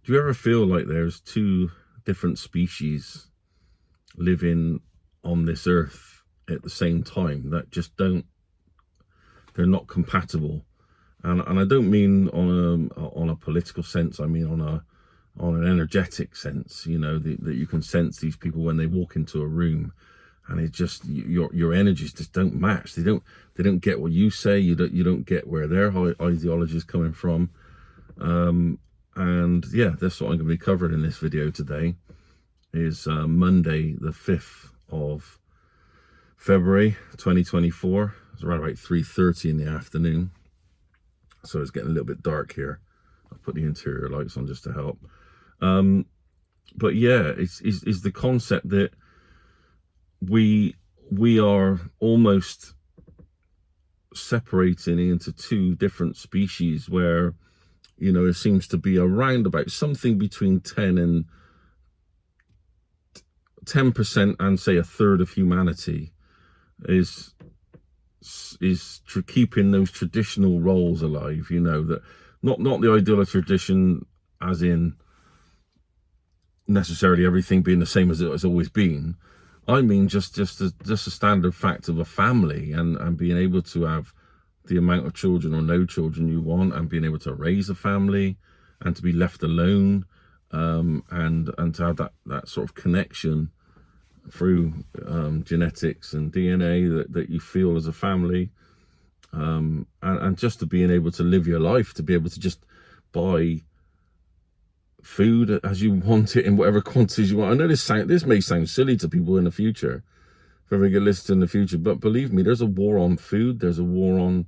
Do you ever feel like there's two different species living on this earth at the same time that just they're not compatible? And I don't mean on a political sense. I mean on an energetic sense. You know, that you can sense these people when they walk into a room, and it just your energies just don't match. They don't get what you say. You don't get where their ideology is coming from. And yeah, that's what I'm going to be covering in this video today. Is Monday the 5th of February 2024. It's around about 3:30 in the afternoon, so it's getting a little bit dark here. I'll put the interior lights on just to help. But yeah, it's the concept that we are almost separating into two different species, where, you know, it seems to be around about something between 10% and say a third of humanity is keeping those traditional roles alive. You know, that not the ideal of tradition as in necessarily everything being the same as it has always been. I mean just a standard fact of a family, and being able to have the amount of children or no children you want, and being able to raise a family and to be left alone, and to have that sort of connection through genetics and DNA that you feel as a family, and just to being able to live your life, to be able to just buy food as you want it in whatever quantities you want. I know this may sound silly to people in the future, if ever get listened in the future, but believe me, there's a war on food, there's a war on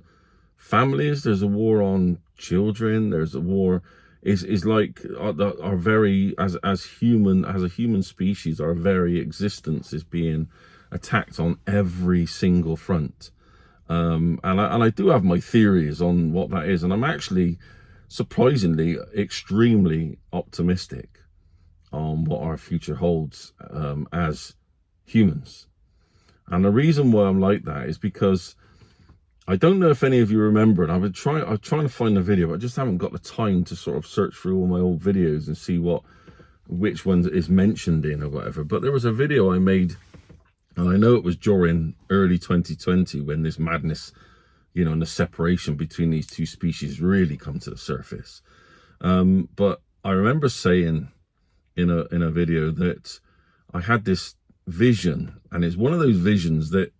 families, there's a war on children, there's a war. Is like our very, as a human species, our very existence is being attacked on every single front. And I do have my theories on what that is, and I'm actually surprisingly extremely optimistic on what our future holds as humans. And the reason why I'm like that is because I don't know if any of you remember, and I'm trying to find the video, but I just haven't got the time to sort of search through all my old videos and see which ones is mentioned in or whatever. But there was a video I made, and I know it was during early 2020 when this madness, you know, and the separation between these two species really come to the surface. But I remember saying in a video that I had this vision, and it's one of those visions that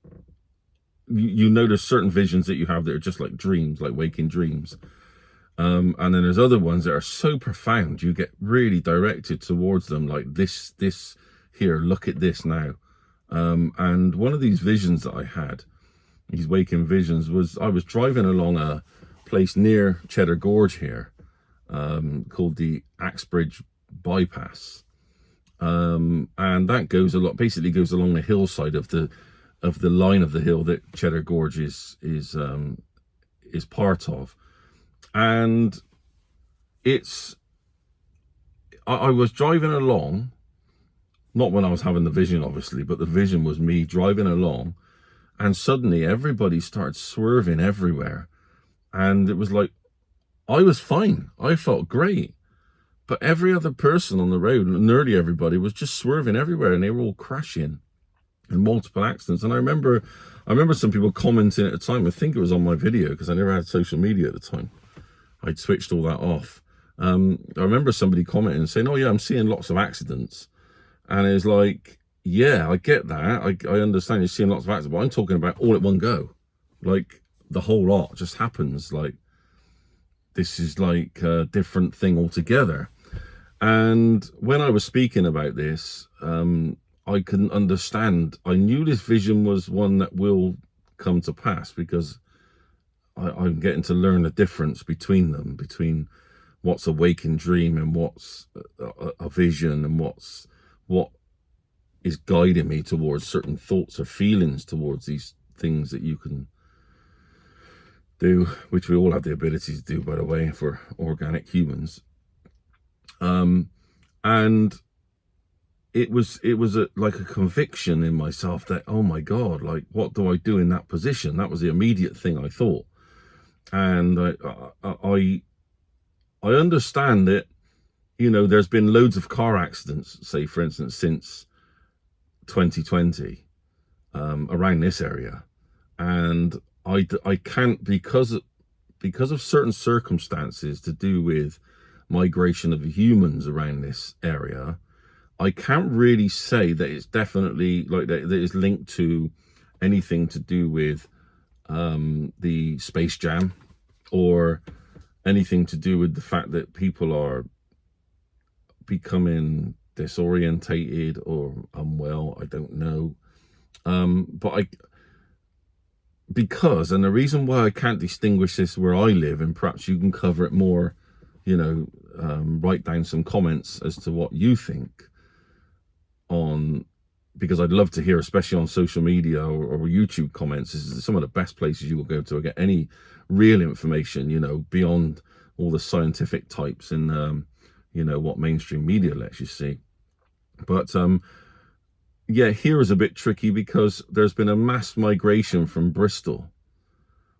you know, there's certain visions that you have that are just like dreams, like waking dreams. And then there's other ones that are so profound, you get really directed towards them, like this here, look at this now. And one of these visions that I had, these waking visions, was I was driving along a place near Cheddar Gorge here, called the Axbridge Bypass. And that basically goes along the hillside of the line of the hill that Cheddar Gorge is part of. And I was driving along, not when I was having the vision obviously, but the vision was me driving along, and suddenly everybody started swerving everywhere, and it was like I was fine, I felt great, but every other person on the road, nearly everybody, was just swerving everywhere, and they were all crashing in multiple accidents. And I remember some people commenting at the time. I think it was on my video, because I never had social media at the time. I'd switched all that off. I remember somebody commenting and saying, "Oh yeah, I'm seeing lots of accidents." And it's like, yeah, I get that. I understand you're seeing lots of accidents, but I'm talking about all at one go. Like the whole lot just happens. Like this is like a different thing altogether. And when I was speaking about this, I couldn't understand. I knew this vision was one that will come to pass, because I'm getting to learn the difference between them, between what's a waking dream and what's a vision, and what is guiding me towards certain thoughts or feelings towards these things that you can do, which we all have the ability to do, by the way, for organic humans. And it was like a conviction in myself that, oh my God, like, what do I do in that position? That was the immediate thing I thought. And I understand that you know, there's been loads of car accidents, say, for instance, since 2020 around this area. And I can't, because of certain circumstances to do with migration of humans around this area, I can't really say that it's definitely like that is linked to anything to do with the Space Jam, or anything to do with the fact that people are becoming disorientated or unwell. I don't know. But because, and the reason why I can't distinguish this where I live, and perhaps you can cover it more, you know, write down some comments as to what you think on, because I'd love to hear, especially on social media or YouTube comments. This is some of the best places you will go to get any real information, you know, beyond all the scientific types and, you know, what mainstream media lets you see. But yeah, here is a bit tricky because there's been a mass migration from Bristol,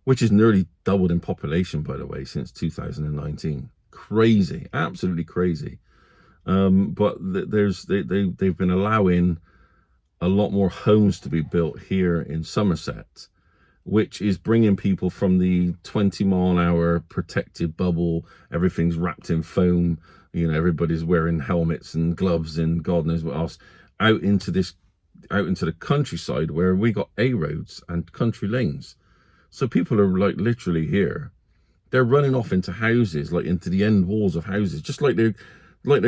which has nearly doubled in population, by the way, since 2019. Crazy, absolutely crazy. But they've been allowing a lot more homes to be built here in Somerset, which is bringing people from the 20-mile-an-hour protected bubble. Everything's wrapped in foam. You know, everybody's wearing helmets and gloves and God knows what else, out into the countryside where we got A roads and country lanes. So people are like literally here. They're running off into houses, like into the end walls of houses, just like they're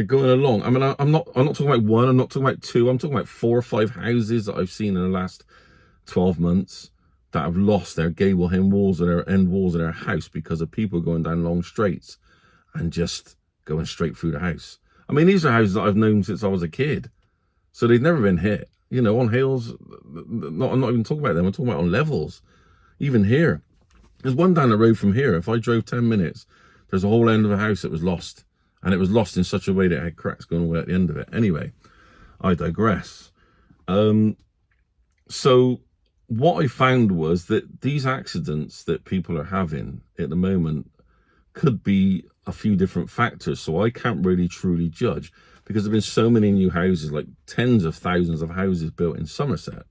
going along. I mean, I'm not talking about one, I'm not talking about two, I'm talking about 4 or 5 houses that I've seen in the last 12 months that have lost their gable end walls or their end walls of their house because of people going down long straights and just going straight through the house. I mean, these are houses that I've known since I was a kid, so they've never been hit. You know, on hills, I'm not even talking about them, I'm talking about on levels. Even here, there's one down the road from here. If I drove 10 minutes, there's a whole end of a house that was lost. And it was lost in such a way that it had cracks going all the way at the end of it. Anyway, I digress. So what I found was that these accidents that people are having at the moment could be a few different factors. So I can't really truly judge because there have been so many new houses, like tens of thousands of houses built in Somerset,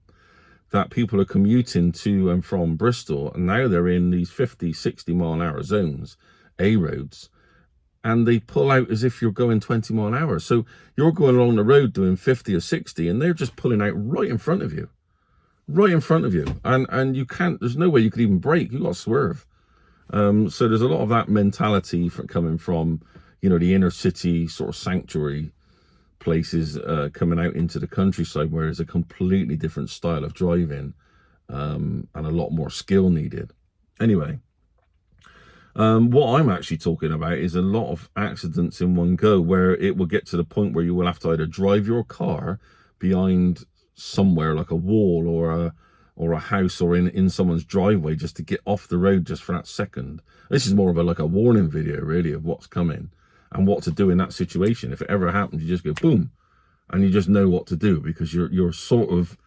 that people are commuting to and from Bristol. And now they're in these 50, 60-mile-an-hour zones, A roads, and they pull out as if you're going 20 mile an hour. So you're going along the road doing 50 or 60, and they're just pulling out right in front of you. Right in front of you. And you can't, there's no way you could even brake. You've got to swerve. So there's a lot of that mentality coming from, you know, the inner city sort of sanctuary places coming out into the countryside where there's a completely different style of driving and a lot more skill needed. Anyway, what I'm actually talking about is a lot of accidents in one go where it will get to the point where you will have to either drive your car behind somewhere like a wall or a house or in someone's driveway just to get off the road just for that second. This is more of like a warning video really of what's coming and what to do in that situation. If it ever happens, you just go boom and you just know what to do because you're sort of,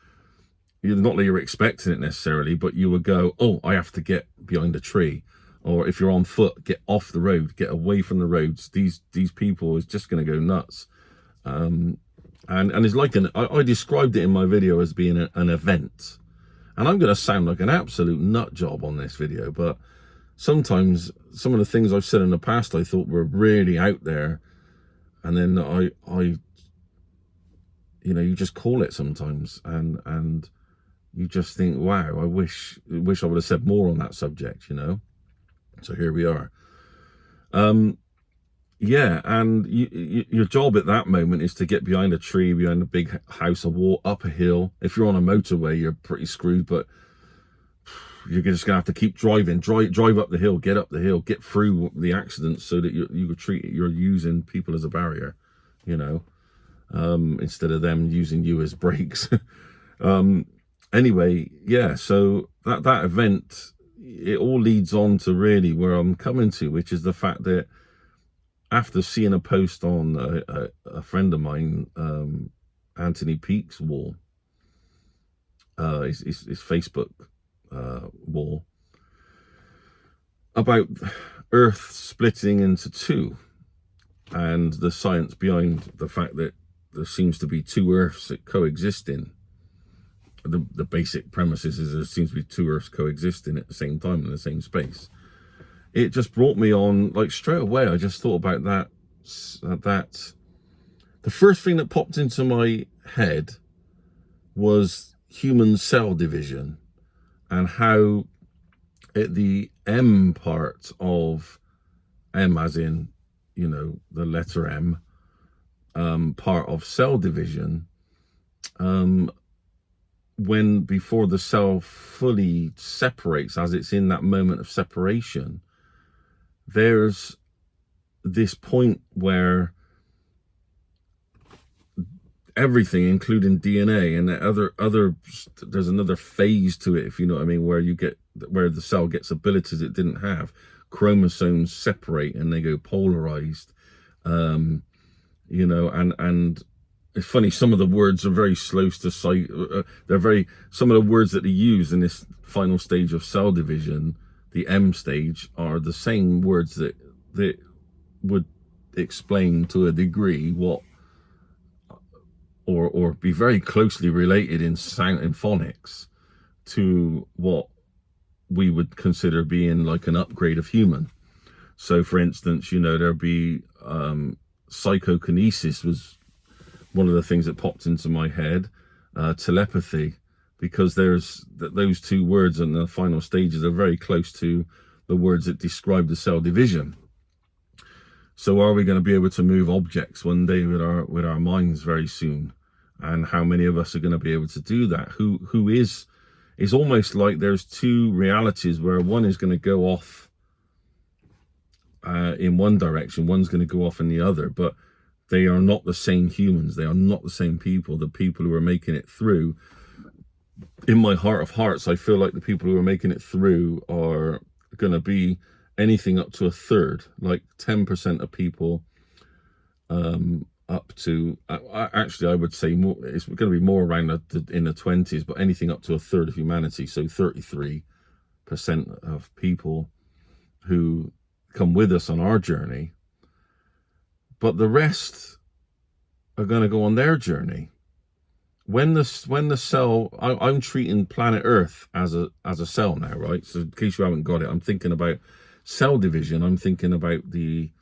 you're not that you're expecting it necessarily, but you would go, oh, I have to get behind a tree. Or if you're on foot, get off the road, get away from the roads. These people is just going to go nuts. And it's like I described it in my video as being an event. And I'm going to sound like an absolute nut job on this video, but sometimes some of the things I've said in the past I thought were really out there. And then I you know, you just call it sometimes and you just think, wow, I wish I would have said more on that subject, you know? So here we are. Yeah, and your job at that moment is to get behind a tree, behind a big house, a wall, up a hill. If you're on a motorway, you're pretty screwed, but you're just gonna have to keep driving, drive up the hill, get through the accidents so that you're using people as a barrier, you know, instead of them using you as brakes. Anyway, yeah, so that event, it all leads on to really where I'm coming to, which is the fact that after seeing a post on a friend of mine, Anthony Peake's wall, his Facebook wall, about Earth splitting into two, and the science behind the fact that there seems to be two Earths that coexisting. The basic premises is there seems to be two Earths coexisting at the same time in the same space. It just brought me on, like, straight away. I just thought about that. The first thing that popped into my head was human cell division, and how at the M part of M, as in, you know, the letter M, part of cell division, when before the cell fully separates, as it's in that moment of separation, there's this point where everything, including DNA and there's another phase to it, if you know what I mean, where the cell gets abilities it didn't have. Chromosomes separate and they go polarized, you know, and it's funny, some of the words are very slow to cite. Some of the words that they use in this final stage of cell division, the M stage, are the same words that would explain to a degree what, or be very closely related in sound and phonics to what we would consider being like an upgrade of human. So for instance, you know, there'd be psychokinesis was one of the things that popped into my head, telepathy, because there's those two words in the final stages are very close to the words that describe the cell division. So are we going to be able to move objects one day with our minds very soon? And how many of us are going to be able to do that? Who is almost like there's two realities where one is going to go off in one direction, one's going to go off in the other, but they are not the same humans. They are not the same people. The people who are making it through, in my heart of hearts, I feel like the people who are making it through are going to be anything up to a third, like 10% of people, up to, actually I would say more, it's going to be more around in the 20s, but anything up to a third of humanity. So 33% of people who come with us on our journey, but the rest are going to go on their journey. When the cell, I'm treating planet Earth as a cell now, right? So in case you haven't got it, I'm thinking about cell division. I'm thinking about the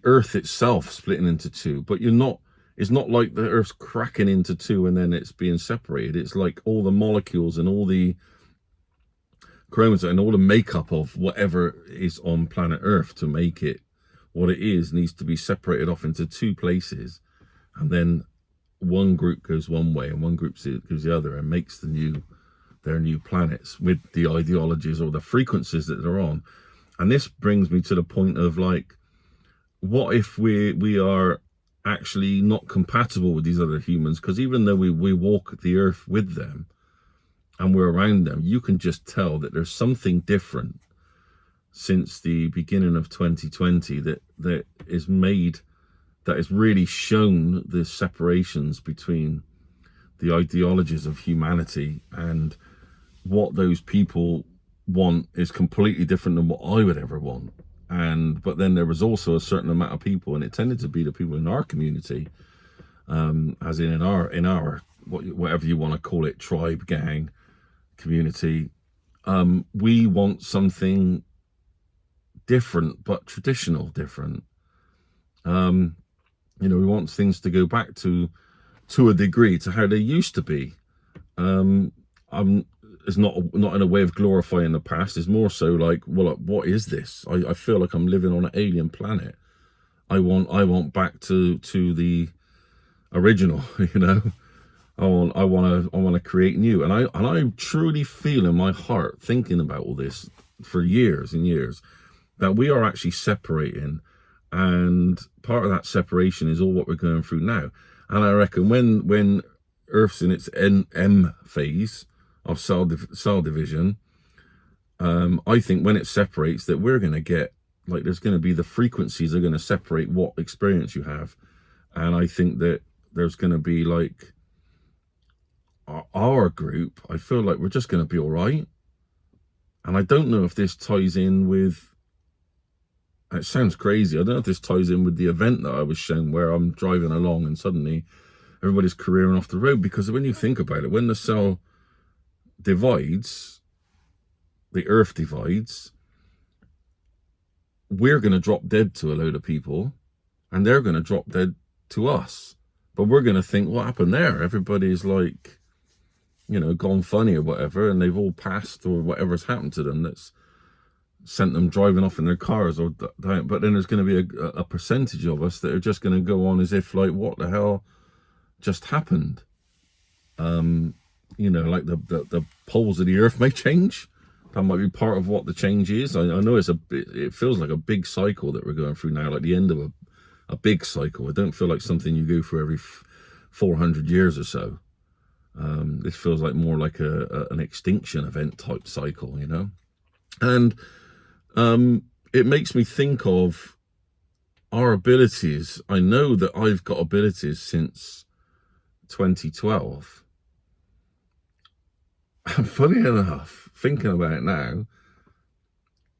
Earth itself splitting into two, but it's not like the Earth's cracking into two and then it's being separated. It's like all the molecules and all the chromosomes and all the makeup of whatever is on planet Earth to make it what it is needs to be separated off into two places, and then one group goes one way and one group goes the other, and makes their new planets with the ideologies or the frequencies that they're on. And this brings me to the point of, like, what if we are actually not compatible with these other humans? Because even though we walk the Earth with them and we're around them, you can just tell that there's something different since the beginning of 2020 that has really shown the separations between the ideologies of humanity, and what those people want is completely different than what I would ever want. But then there was also a certain amount of people, and it tended to be the people in our community, as in our whatever you want to call it, tribe, gang, community. We want something different, but traditional different. You know, we want things to go back to a degree to how they used to be. It's not in a way of glorifying the past. It's more so like, well, what is this? I feel like I'm living on an alien planet. I want back to the original. You know, I want to create new. And I truly feel in my heart, thinking about all this for years and years, that we are actually separating, and part of that separation is all what we're going through now. And I reckon when Earth's in its M phase of cell division, I think when it separates, that we're going to get, like, there's going to be, the frequencies are going to separate what experience you have. And I think that there's going to be, like, our group, I feel like we're just going to be all right. And I don't know if this ties in with it sounds crazy. I don't know if this ties in with the event that I was shown where I'm driving along and suddenly everybody's careering off the road, because when you think about it, when the cell divides, the earth divides, we're going to drop dead to a load of people and they're going to drop dead to us. But we're going to think, what happened there? Everybody's like, you know, gone funny or whatever, and they've all passed or whatever's happened to them that's sent them driving off in their cars or dying. But then there's going to be a percentage of us that are just going to go on as if like, what the hell just happened? You know, like the poles of the earth may change. That might be part of what the change is. I know it feels like a big cycle that we're going through now, like the end of a big cycle. It don't feel like something you go through every 400 years or so. This feels like more like an extinction event type cycle, you know? And it makes me think of our abilities. I know that I've got abilities since 2012. And funny enough, thinking about it now,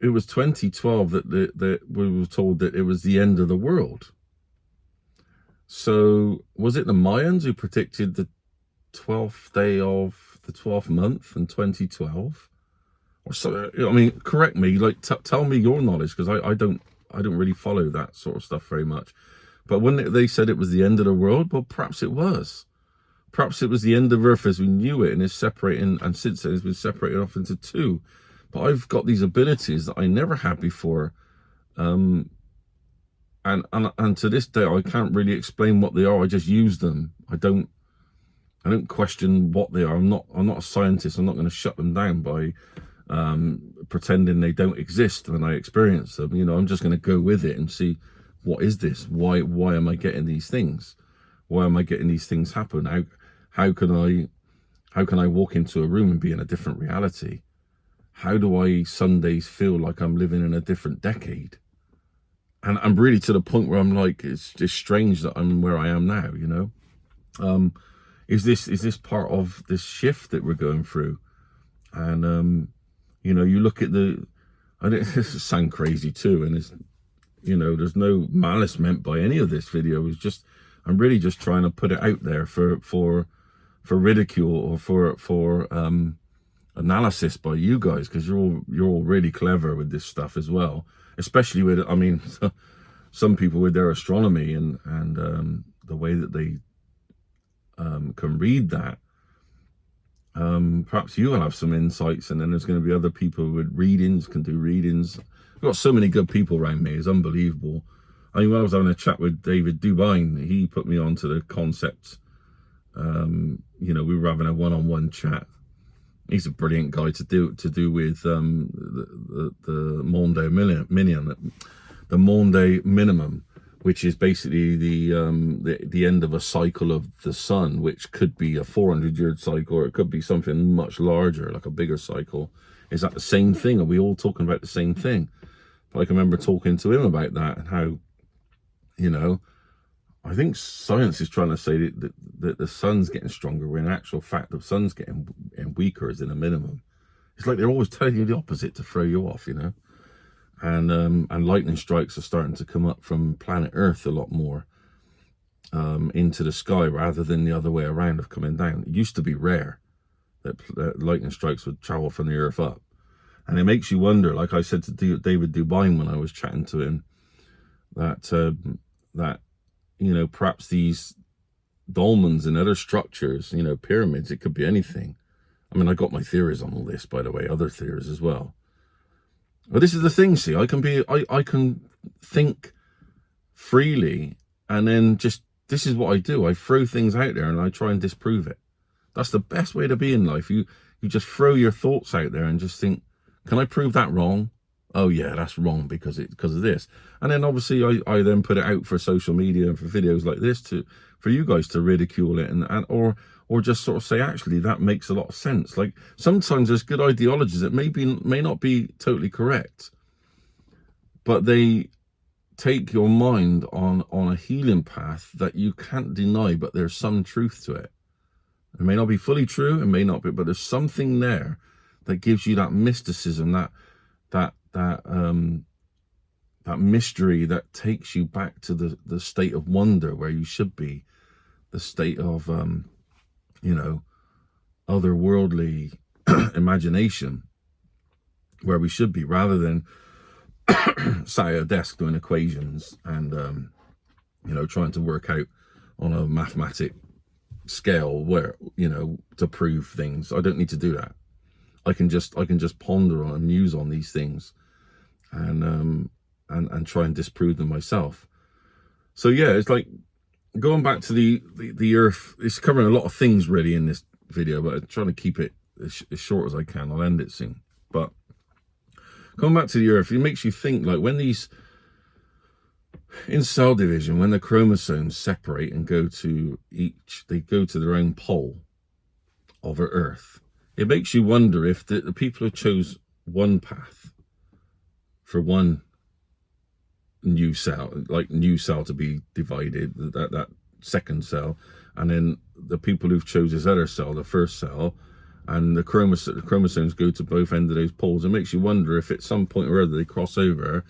it was 2012 that we were told that it was the end of the world. So was it the Mayans who predicted the 12th day of the 12th month in 2012? Or so, I mean, correct me, like tell me your knowledge, because I don't really follow that sort of stuff very much. But when they said it was the end of the world, well, perhaps it was. Perhaps it was the end of Earth as we knew it, and is separating, and since then it's been separated off into two. But I've got these abilities that I never had before, and to this day I can't really explain what they are. I just use them. I don't question what they are. I'm not a scientist. I'm not going to shut them down by pretending they don't exist when I experience them. You know, I'm just going to go with it and see, what is this? Why am I getting these things? Why am I getting these things happen? How can I walk into a room and be in a different reality? How do I Sundays feel like I'm living in a different decade? And I'm really to the point where I'm like, it's just strange that I'm where I am now, you know? Is this part of this shift that we're going through? And you know, you look at this sound crazy too, and it's, you know, there's no malice meant by any of this video. It's just, I'm really just trying to put it out there for ridicule or for analysis by you guys, because you're all really clever with this stuff as well, especially with, I mean, some people with their astronomy and the way that they can read that. Perhaps you will have some insights, and then there's going to be other people with readings, can do readings. I've got so many good people around me, it's unbelievable. I mean, when I was having a chat with David Dubine, he put me onto the concept. You know, we were having a one-on-one chat. He's a brilliant guy to do with the Monde minimum, which is basically the end of a cycle of the sun, which could be a 400-year cycle, or it could be something much larger, like a bigger cycle. Is that the same thing? Are we all talking about the same thing? But I can remember talking to him about that, and how, you know, I think science is trying to say that the sun's getting stronger, when in actual fact the sun's getting weaker as in a minimum. It's like they're always telling you the opposite to throw you off, you know. And lightning strikes are starting to come up from planet Earth a lot more into the sky, rather than the other way around of coming down. It used to be rare that lightning strikes would travel from the Earth up. And it makes you wonder, like I said to David Dubine when I was chatting to him, that you know, perhaps these dolmens and other structures, you know, pyramids, it could be anything. I mean, I got my theories on all this, by the way, other theories as well. But this is the thing, see, I can think freely, and then just, this is what I do. I throw things out there and I try and disprove it. That's the best way to be in life. You just throw your thoughts out there and just think, can I prove that wrong? Oh yeah, that's wrong because of this. And then obviously I then put it out for social media and for videos like this for you guys to ridicule it or just sort of say, actually, that makes a lot of sense. Like, sometimes there's good ideologies that may not be totally correct, but they take your mind on a healing path that you can't deny, but there's some truth to it. It may not be fully true, it may not be, but there's something there that gives you that mysticism, that that mystery that takes you back to the state of wonder where you should be, the state of, you know, otherworldly imagination where we should be, rather than sat at a desk doing equations and, you know, trying to work out on a mathematic scale where, you know, to prove things. I don't need to do that. I can just ponder on and muse on these things and try and disprove them myself. So yeah, it's like going back to the earth. It's covering a lot of things really in this video, but I'm trying to keep it as short as I can. I'll end it soon. But going back to the earth, it makes you think, like, when these, in cell division, when the chromosomes separate and go to they go to their own pole of our earth, it makes you wonder if the people who chose one path for one new cell, like new cell to be divided, that second cell, and then the people who've chose this other cell, the first cell, and the chromosomes go to both ends of those poles. It makes you wonder if at some point or other they cross over,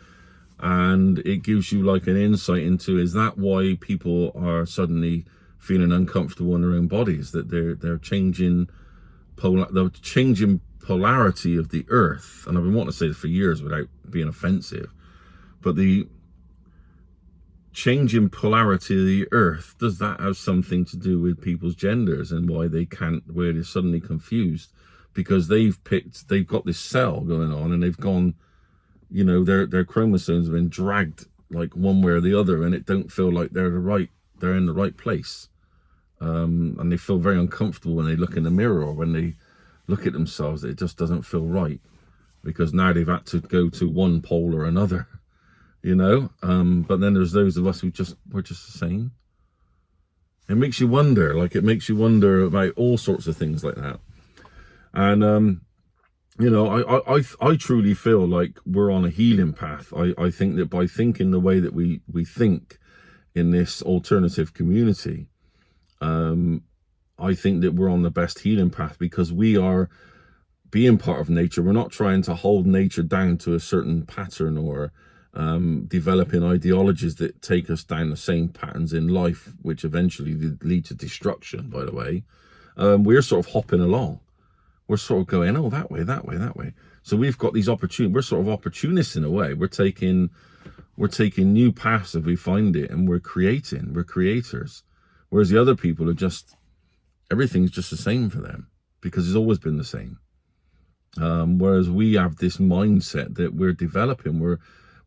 and it gives you like an insight into, is that why people are suddenly feeling uncomfortable in their own bodies, that they're changing polarity of the earth. And I've been wanting to say this for years without being offensive, but the change in polarity of the earth, does that have something to do with people's genders and why where they're suddenly confused because they've got this cell going on and they've gone, you know, their chromosomes have been dragged like one way or the other, and it don't feel like they're in the right place, and they feel very uncomfortable when they look in the mirror or when they look at themselves. It just doesn't feel right because now they've had to go to one pole or another. You know, but then there's those of us who we're just the same. It makes you wonder, like, it makes you wonder about all sorts of things like that. And, you know, I truly feel like we're on a healing path. I think that by thinking the way that we think in this alternative community, I think that we're on the best healing path because we are being part of nature. We're not trying to hold nature down to a certain pattern or developing ideologies that take us down the same patterns in life, which eventually lead to destruction, by the way. We're sort of hopping along. We're sort of going, oh, that way, that way, that way. So we've got these opportunities. We're sort of opportunists in a way. We're taking new paths if we find it, and we're creators. Whereas the other people are just, everything's just the same for them because it's always been the same. Whereas we have this mindset that we're developing,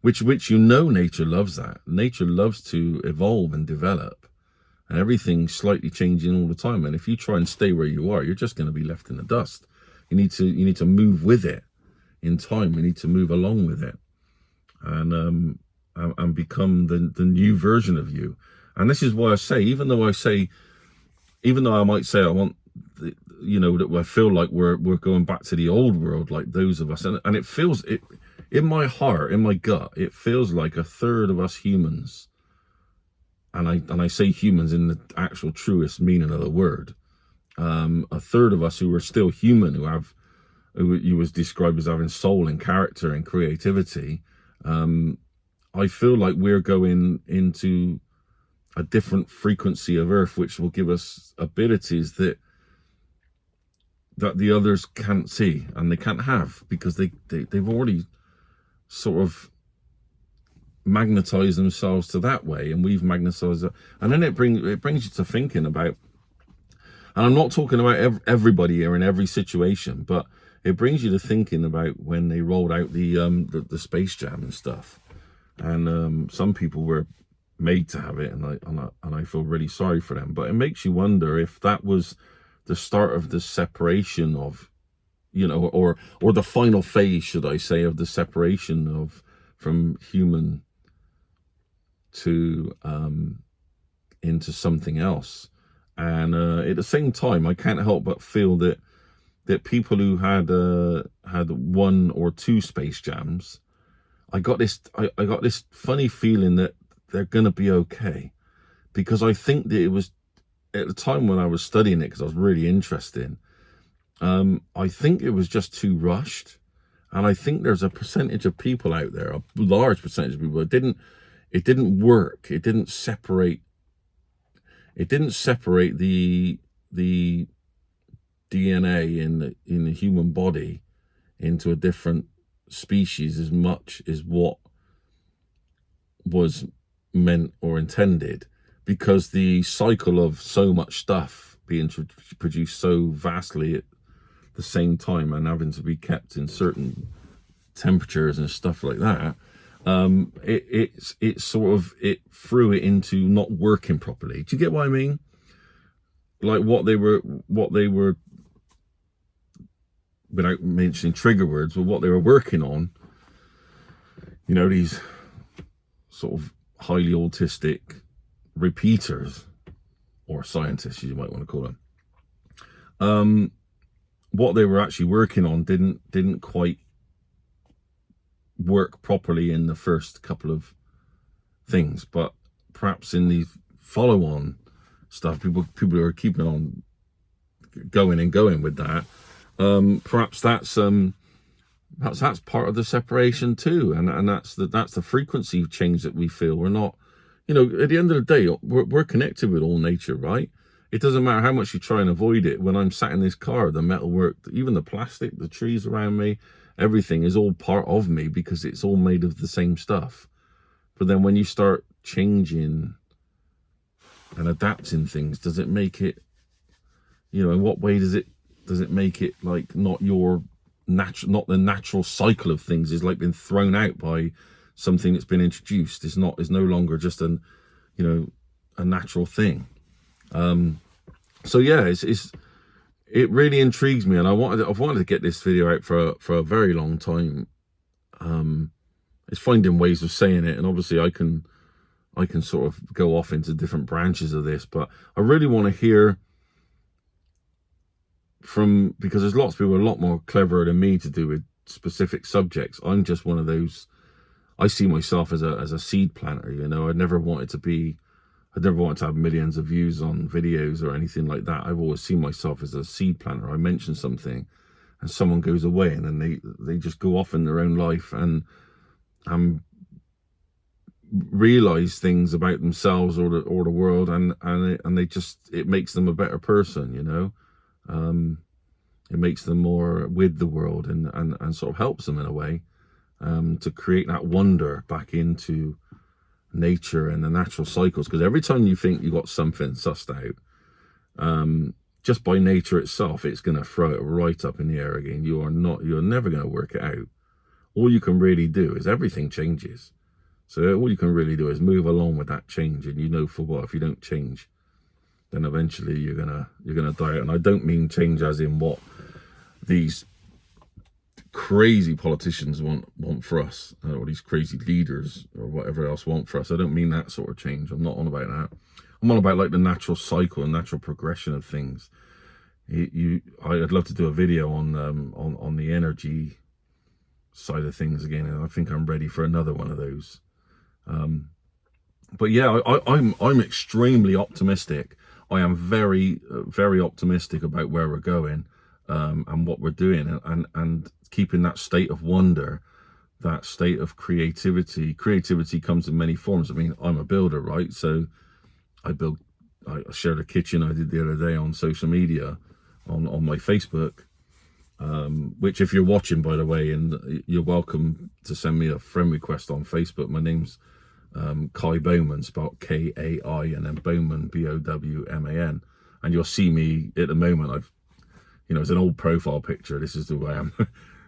which you know, nature loves that. Nature loves to evolve and develop, and everything's slightly changing all the time. And if you try and stay where you are, you're just going to be left in the dust. You need to move with it in time. You need to move along with it, and become the new version of you. And this is why I say, even though I might say I want, you know, that I feel like we're going back to the old world, like those of us, and it feels it. In my heart, in my gut, it feels like a third of us humans, and I say humans in the actual truest meaning of the word, a third of us who are still human, who you was described as having soul and character and creativity. I feel like we're going into a different frequency of earth, which will give us abilities that the others can't see and they can't have because they've already sort of magnetize themselves to that way, and we've magnetized it. And then it brings you to thinking about, and I'm not talking about everybody here in every situation, but it brings you to thinking about when they rolled out the Space Jam and stuff, and some people were made to have it, and I feel really sorry for them. But it makes you wonder if that was the start of the separation of, you know, or the final phase, should I say, of the separation from human to into something else. And at the same time, I can't help but feel that people who had one or two Space Jams, I got this funny feeling that they're gonna be okay, because I think that it was at the time when I was studying it, because I was really interested. I think it was just too rushed, And I think there's a percentage of people out there, a large percentage of people, it didn't work. It didn't separate the DNA in the human body into a different species as much as what was meant or intended, because the cycle of so much stuff being produced so vastly at the same time and having to be kept in certain temperatures and stuff like that, it threw it into not working properly. Do you get what I mean? Like what they were, without mentioning trigger words, but what they were working on, you know, these sort of highly autistic repeaters, or scientists, you might want to call them. What they were actually working on didn't quite work properly in the first couple of things, but perhaps in the follow-on stuff, people are keeping on going with that. Perhaps that's part of the separation too, and that's the frequency change that we feel. We're not, you know, at the end of the day, we're connected with all nature, right? It doesn't matter how much you try and avoid it. When I'm sat in this car, the metalwork, even the plastic, the trees around me, everything is all part of me because it's all made of the same stuff. But then when you start changing and adapting things, does it make it, you know, in what way does it make it like not the natural cycle of things is like been thrown out by something that's been introduced? Is no longer just a natural thing. So yeah, it really intrigues me, and I've wanted to get this video out for a very long time. It's finding ways of saying it, and obviously I can sort of go off into different branches of this, but I really want to hear from, because there's lots of people a lot more cleverer than me to do with specific subjects. I'm just one of those. I see myself as a seed planter, you know. I never wanted to have millions of views on videos or anything like that. I've always seen myself as a seed planter. I mention something and someone goes away, and then they just go off in their own life and realize things about themselves or the world, and it makes them a better person, you know. It makes them more with the world and sort of helps them in a way to create that wonder back into nature and the natural cycles. Because every time you think you got something sussed out, just by nature itself, it's going to throw it right up in the air again. You're never going to work it out. All you can really do is everything changes. So all you can really do is move along with that change, and you know for what, if you don't change, then eventually you're gonna die out. And I don't mean change as in what these crazy politicians want for us, or these crazy leaders or whatever else want for us. I don't mean that sort of change. I'm not on about that. I'm on about like the natural cycle and natural progression of things. I'd love to do a video on the energy side of things again, and I think I'm ready for another one of those. But yeah, I'm extremely optimistic. I am very, very optimistic about where we're going, and what we're doing, and keeping that state of wonder, that state of creativity. Creativity comes in many forms. I mean, I'm a builder, right? So I shared a kitchen I did the other day on social media, on my Facebook, which, if you're watching, by the way, and you're welcome to send me a friend request on Facebook. My name's Kai Bowman, spelled K-A-I, and then Bowman, B-O-W-M-A-N. And you'll see me at the moment. It's an old profile picture. This is the way I am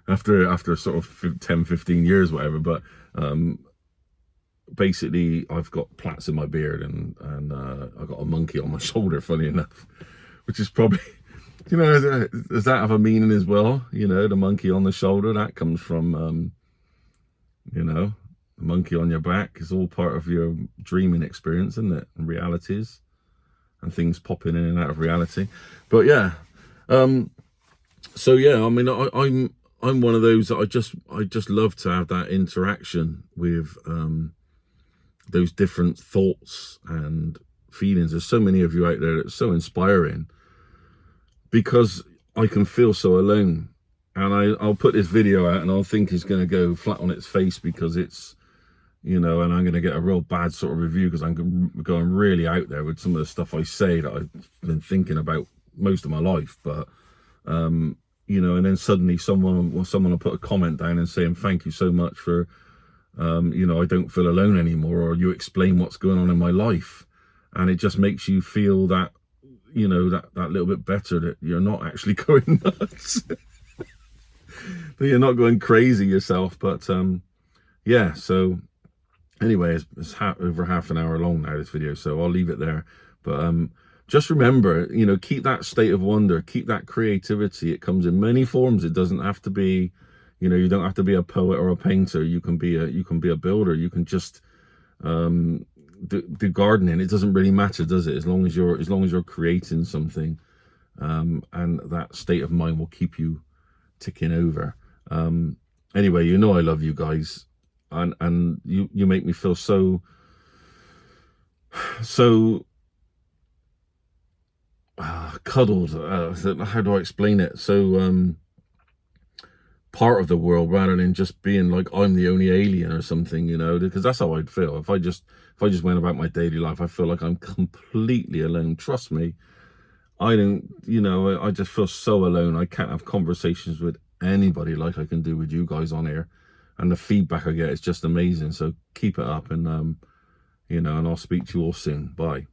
after sort of 10, 15 years, whatever. But basically, I've got plaits in my beard, and I've got a monkey on my shoulder, funny enough, which is probably, does that have a meaning as well? The monkey on the shoulder, that comes from, the monkey on your back is all part of your dreaming experience, isn't it? And realities and things popping in and out of reality. But yeah, so yeah, I mean, I'm one of those that I just love to have that interaction with those different thoughts and feelings. There's so many of you out there that's so inspiring, because I can feel so alone and I'll put this video out, and I'll think it's going to go flat on its face because it's, you know, and I'm going to get a real bad sort of review because I'm going really out there with some of the stuff I say that I've been thinking about most of my life. But you know, and then suddenly someone will put a comment down and saying thank you so much for you know, I don't feel alone anymore, or you explain what's going on in my life, and it just makes you feel that, you know, that little bit better, that you're not actually going nuts. That you're not going crazy yourself. But yeah, so anyway, it's over half an hour long now, this video, so I'll leave it there. But just remember, you know, keep that state of wonder, keep that creativity. It comes in many forms. It doesn't have to be, you know, you don't have to be a poet or a painter. You can be a builder. You can just do gardening. It doesn't really matter, does it? As long as you're creating something, and that state of mind will keep you ticking over. Anyway, you know I love you guys, and you make me feel so cuddled. How do I explain it? So part of the world, rather than just being like I'm the only alien or something, you know, because that's how I'd feel if I just went about my daily life. I feel like I'm completely alone. Trust me, I don't, you know, I just feel so alone. I can't have conversations with anybody like I can do with you guys on here, and the feedback I get is just amazing. So keep it up, and you know, and I'll speak to you all soon. Bye.